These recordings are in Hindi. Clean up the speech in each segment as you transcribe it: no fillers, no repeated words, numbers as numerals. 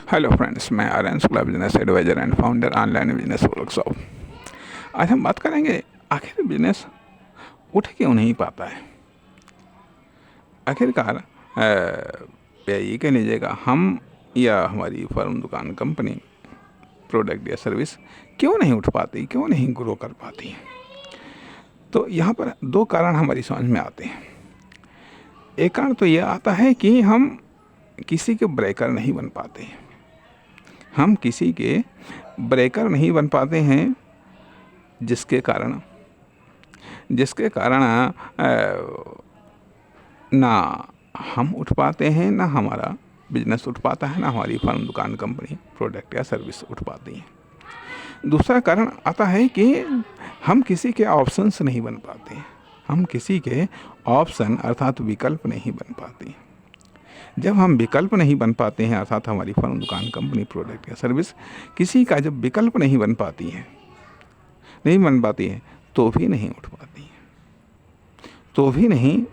हेलो फ्रेंड्स, मैं Aryan Shukla, business adviser and founder online business workshop. आज हम बात करेंगे आखिर बिजनेस उठ क्यों नहीं पाता है। आखिरकार या ये कह लीजिएगा हम या हमारी फर्म, दुकान, कंपनी, प्रोडक्ट या सर्विस क्यों नहीं उठ पाती, क्यों नहीं ग्रो कर पाती। तो यहाँ पर दो कारण हमारी समझ में आते हैं। एक कारण तो यह आता है कि हम किसी के ब्रेकर नहीं बन पाते हैं। हम किसी के ब्रेकर नहीं बन पाते हैं, जिसके कारण ना हम उठ पाते हैं, ना हमारा बिजनेस उठ पाता है, ना हमारी फर्म, दुकान, कंपनी, प्रोडक्ट या सर्विस उठ पाती है। दूसरा कारण आता है कि हम किसी के ऑप्शंस नहीं बन पाते। हम किसी के ऑप्शन अर्थात विकल्प नहीं बन पाते। जब हम विकल्प नहीं बन पाते हैं, अर्थात हमारी फर्म, दुकान, कंपनी, प्रोडक्ट या सर्विस किसी का जब विकल्प नहीं बन पाती है तो भी नहीं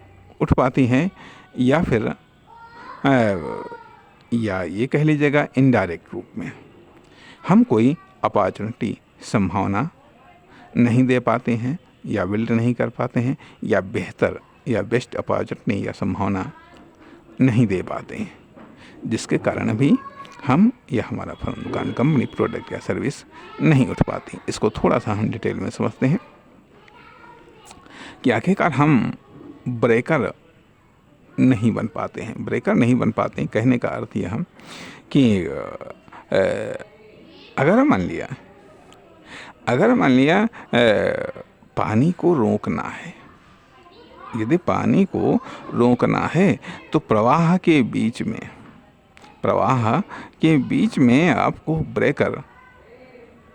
उठ पाती है, या फिर या ये कह लीजिएगा इनडायरेक्ट रूप में हम कोई अपॉर्चुनिटी, संभावना नहीं दे पाते हैं या बिल्ड नहीं कर पाते हैं, या बेहतर या बेस्ट अपॉर्चुनिटी या संभावना नहीं दे पाते हैं, जिसके कारण भी हम या हमारा फर्म, दुकान, कंपनी, प्रोडक्ट या सर्विस नहीं उठ पाती। इसको थोड़ा सा हम डिटेल में समझते हैं कि आखिरकार हम ब्रेकर नहीं बन पाते हैं। ब्रेकर नहीं बन पाते हैं कहने का अर्थ यह कि अगर मान लिया पानी को रोकना है, यदि पानी को रोकना है तो प्रवाह के बीच में आपको ब्रेकर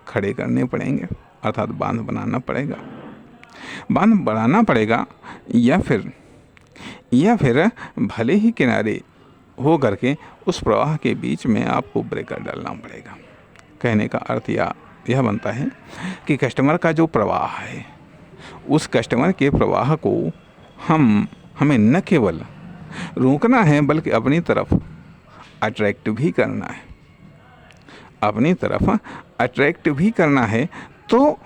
खड़े करने पड़ेंगे, अर्थात बांध बनाना पड़ेगा, या फिर भले ही किनारे हो करके उस प्रवाह के बीच में आपको ब्रेकर डालना पड़ेगा। कहने का अर्थ यह बनता है कि कस्टमर का जो प्रवाह है, उस कस्टमर के प्रवाह को हमें न केवल रोकना है बल्कि अपनी तरफ अट्रैक्ट भी करना है। तो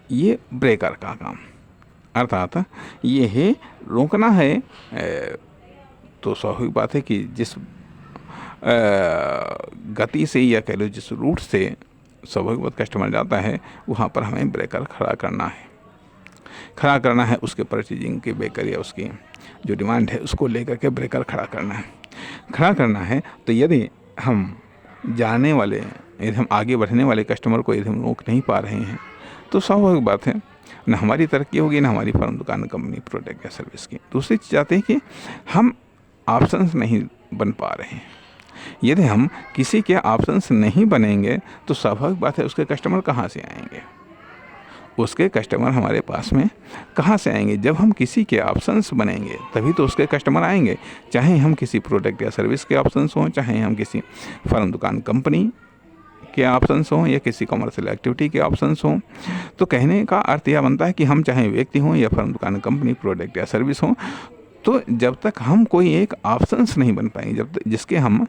ये ब्रेकर का काम, अर्थात ये है रोकना है। तो स्वाभाविक बात है कि जिस गति से या कह लो जिस रूट से स्वाभाविक बात कस्टमर जाता है, वहाँ पर हमें ब्रेकर खड़ा करना है। उसके परचेजिंग के ब्रेकर या उसकी जो डिमांड है उसको लेकर के ब्रेकर खड़ा करना है। तो यदि हम आगे बढ़ने वाले कस्टमर को यदि हम रोक नहीं पा रहे हैं, तो स्वाभाविक बात है न हमारी तरक्की होगी, न हमारी फर्म, दुकान, कंपनी, प्रोडक्ट या सर्विस की। दूसरी चीज़ आती है कि हम ऑप्शंस नहीं बन पा रहे हैं। यदि हम किसी के ऑप्शंस नहीं बनेंगे तो स्वाभाविक बात है उसके कस्टमर कहाँ से आएंगे, उसके कस्टमर हमारे पास में कहाँ से आएंगे। जब हम किसी के ऑप्शंस बनेंगे तभी तो उसके कस्टमर आएंगे, चाहे हम किसी प्रोडक्ट या सर्विस के ऑप्शंस हों, चाहे हम किसी फर्म, दुकान, कंपनी के ऑप्शंस हों, या किसी कमर्शियल एक्टिविटी के ऑप्शंस हों। तो कहने का अर्थ यह बनता है कि हम चाहे व्यक्ति हों या फर्म, दुकान, कंपनी, प्रोडक्ट या सर्विस हों, तो जब तक हम कोई एक ऑप्शंस नहीं बन पाएंगे, जब तक जिसके हम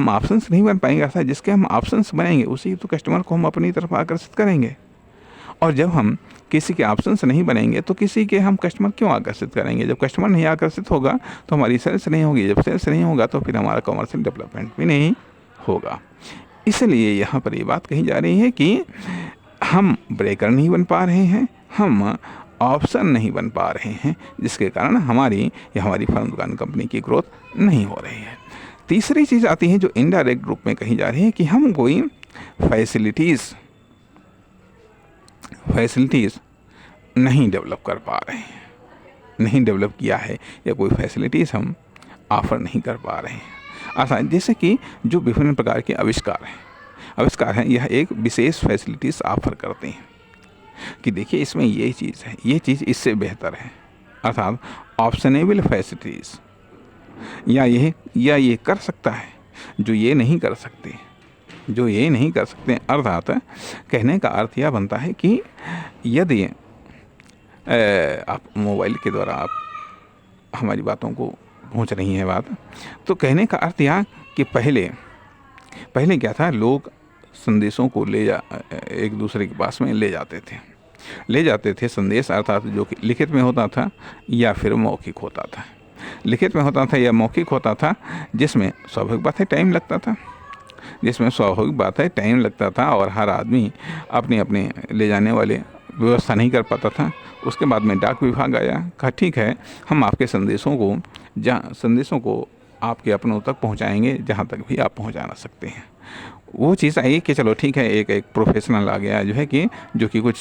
ऑप्शंस नहीं बन पाएंगे, अर्थात जिसके हम ऑप्शंस बनेंगे उसी तो कस्टमर को हम अपनी तरफ आकर्षित करेंगे। और जब हम किसी के ऑप्शंस नहीं बनेंगे तो किसी के हम कस्टमर क्यों आकर्षित करेंगे। जब कस्टमर नहीं आकर्षित होगा तो हमारी सेल्स नहीं होगी, जब सेल्स नहीं होगा तो फिर हमारा कमर्शियल डेवलपमेंट भी नहीं होगा। इसलिए यहाँ पर ये बात कही जा रही है कि हम ब्रेकर नहीं बन पा रहे हैं, हम ऑप्शन नहीं बन पा रहे हैं, जिसके कारण हमारी फर्म, दुकान, कंपनी की ग्रोथ नहीं हो रही है। तीसरी चीज़ आती है जो इनडायरेक्ट रूप में कही जा रही है कि हम कोई फैसिलिटीज़ नहीं डेवलप कर पा रहे हैं, नहीं डेवलप किया है, या कोई फैसिलिटीज़ हम ऑफ़र नहीं कर पा रहे हैं। अर्थात जैसे कि जो विभिन्न प्रकार के आविष्कार हैं, यह एक विशेष फैसिलिटीज़ ऑफ़र करते हैं कि देखिए इसमें ये चीज़ है, ये चीज़ इससे बेहतर है, अर्थात ऑप्शनेबल फैसिलिटीज़, या ये कर सकता है जो ये नहीं कर सकते, अर्थात कहने का अर्थ यह बनता है कि यदि आप मोबाइल के द्वारा आप हमारी बातों को पहुंच रही है बात, तो कहने का अर्थ यह कि पहले क्या था, लोग संदेशों को एक दूसरे के पास में ले जाते थे संदेश, अर्थात जो कि लिखित में होता था या फिर मौखिक होता था। लिखित में होता था या मौखिक होता था, जिसमें स्वाभाविक बात है टाइम लगता था और हर आदमी अपने अपने ले जाने वाले व्यवस्था नहीं कर पाता था। उसके बाद में डाक विभाग आया, कहा ठीक है हम आपके संदेशों को आपके अपनों तक पहुंचाएंगे जहां तक भी आप पहुंचा ना सकते हैं। वो चीज़ आई कि चलो ठीक है, एक प्रोफेशनल आ गया जो कि कुछ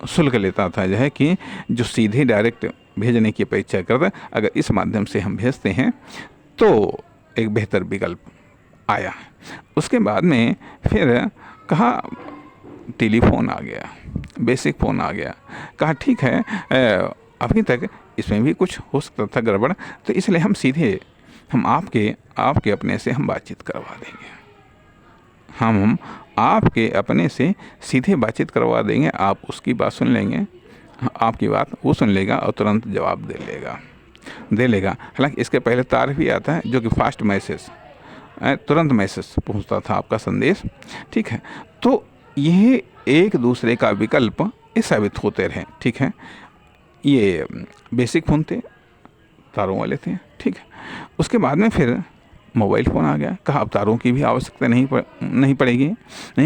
शुल्क लेता था, जो सीधे डायरेक्ट भेजने की अपेक्षा करता, अगर इस माध्यम से हम भेजते हैं तो एक बेहतर विकल्प आया। उसके बाद में फिर कहा टेलीफोन आ गया, बेसिक फ़ोन आ गया, कहा ठीक है अभी तक इसमें भी कुछ हो सकता था गड़बड़, तो इसलिए हम आपके अपने से हम बातचीत करवा देंगे, हम आपके अपने से सीधे बातचीत करवा देंगे, आप उसकी बात सुन लेंगे, आपकी बात वो सुन लेगा और तुरंत जवाब दे लेगा। हालांकि इसके पहले तार भी आता है जो कि फास्ट मैसेज, तुरंत मैसेज पहुंचता था आपका संदेश, ठीक है। तो यह एक दूसरे का विकल्प ये साबित होते रहे, ठीक है। ये बेसिक फ़ोन थे, तारों वाले थे, ठीक है। उसके बाद में फिर मोबाइल फ़ोन आ गया, कहा अब तारों की भी आवश्यकता नहीं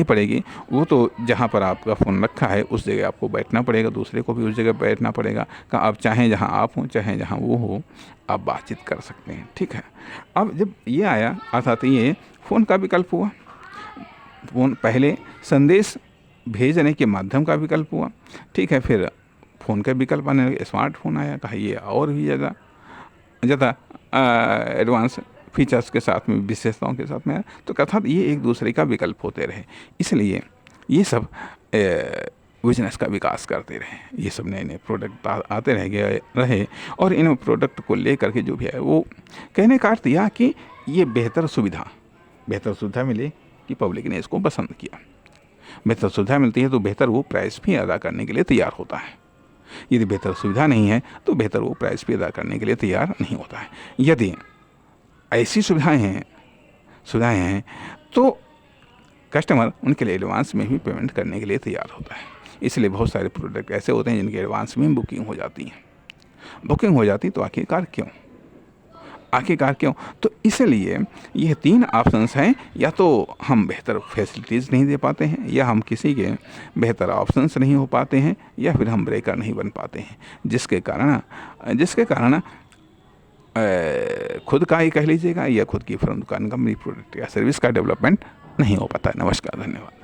पड़ेगी। वो तो जहाँ पर आपका फ़ोन रखा है उस जगह आपको बैठना पड़ेगा, दूसरे को भी उस जगह बैठना पड़ेगा। कहा अब चाहे जहाँ आप हों चाहे जहाँ वो हो, आप बातचीत कर सकते हैं, ठीक है। अब जब ये आया अर्थात ये फ़ोन का विकल्प हुआ, फ़ोन पहले संदेश भेजने के माध्यम का विकल्प हुआ, ठीक है। फिर फ़ोन का विकल्प आने लगे, स्मार्टफोन आया, कहा ये और भी ज़्यादा एडवांस फीचर्स के साथ में, विशेषताओं के साथ में आया। तो अर्थात ये एक दूसरे का विकल्प होते रहे, इसलिए ये सब बिजनेस का विकास करते रहे। ये सब नए प्रोडक्ट आते रहे और इन प्रोडक्ट को लेकर के जो भी है वो कहने का अर्थ यह कि ये बेहतर सुविधा मिले कि पब्लिक ने इसको पसंद किया। बेहतर सुविधा मिलती है तो बेहतर वो प्राइस भी अदा करने के लिए तैयार होता है। यदि बेहतर सुविधा नहीं है तो बेहतर वो प्राइस भी अदा करने के लिए तैयार नहीं होता है। यदि ऐसी सुविधाएं हैं तो कस्टमर उनके लिए एडवांस में भी पेमेंट करने के लिए तैयार होता है। इसलिए बहुत सारे प्रोडक्ट ऐसे होते हैं जिनकी एडवांस में बुकिंग हो जाती तो आखिरकार क्यों? तो इसलिए ये 3 ऑप्शंस हैं, या तो हम बेहतर फैसिलिटीज़ नहीं दे पाते हैं, या हम किसी के बेहतर ऑप्शंस नहीं हो पाते हैं, या फिर हम ब्रेकर नहीं बन पाते हैं, जिसके कारण खुद का ही कह लीजिएगा या खुद की फर्म, दुकान, कंपनी, प्रोडक्ट या सर्विस का डेवलपमेंट नहीं हो पाता है। नमस्कार, धन्यवाद।